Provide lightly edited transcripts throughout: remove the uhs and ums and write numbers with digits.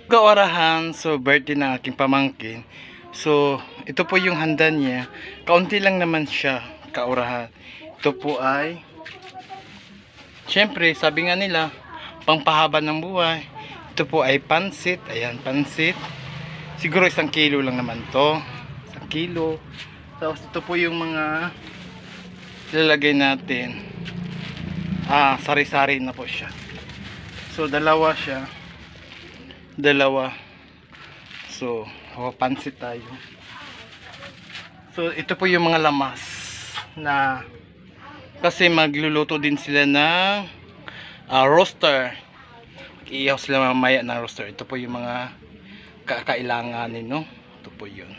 Kaorahan, so birthday ng aking pamangkin. So, ito po yung handa niya. Kaunti lang naman siya, kaorahan. Ito po ay, syempre, sabi nga nila, pangpahaba ng buhay. Ito po ay pansit. Ayan, pansit. Siguro 1 kilo lang naman to. 1 kilo. Tapos ito po yung mga lalagay natin. Sari-sari na po siya. So, dalawa siya. So, pansit tayo. So, ito po yung mga lamas na kasi magluluto din sila ng roaster. Iihaw sila mamaya ng roaster. Ito po yung mga kakailanganin, no? Ito po yun.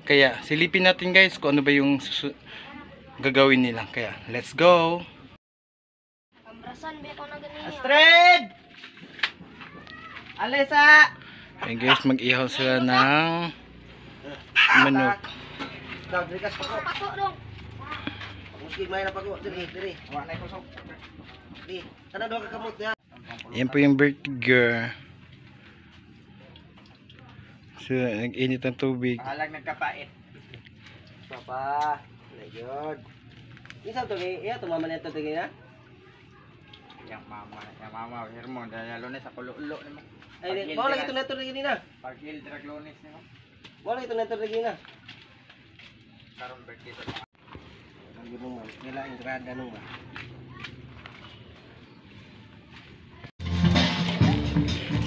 Kaya, silipin natin guys kung ano ba yung gagawin nila. Kaya, let's go! Astrid! Alisa! Ayan guys, mag-ihaw sila ng manok. Ayan po yung burger. So, nag-init ang tubig. Alag nagkapait. Papa, nagyod. Isa to ni, iya tumama na ito tingin na. Yang mama, Hermon, dahil lunes ako lulo naman. Ay, wala ito neto rin na. Pagil drag lunes naman. Wala ito neto rin na. Karon birthday to. Ang ginong man, nila ang grada nung ba.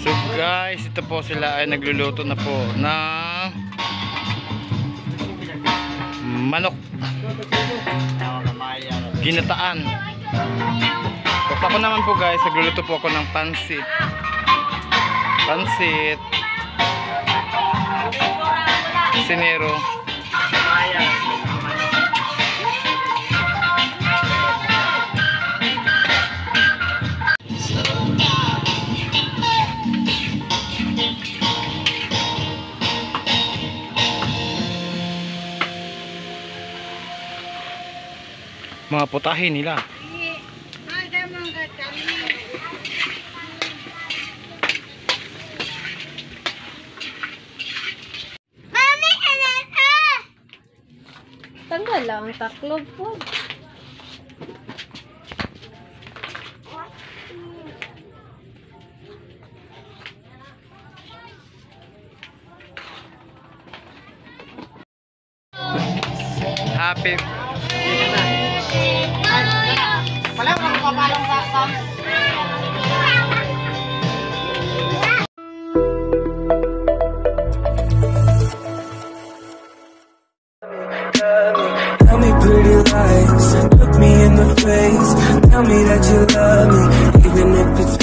So guys, ito po sila ay nagluluto na po ng manok. Ginataan. Tapos ako naman po guys, nagluluto po ako ng pansit. Sinero. Mga putahin nila. Tanggal lang ang taklog po. Happy. Wala mo papalong sa Tell me pretty lies, look me in the face. Tell me that you love me, even if it's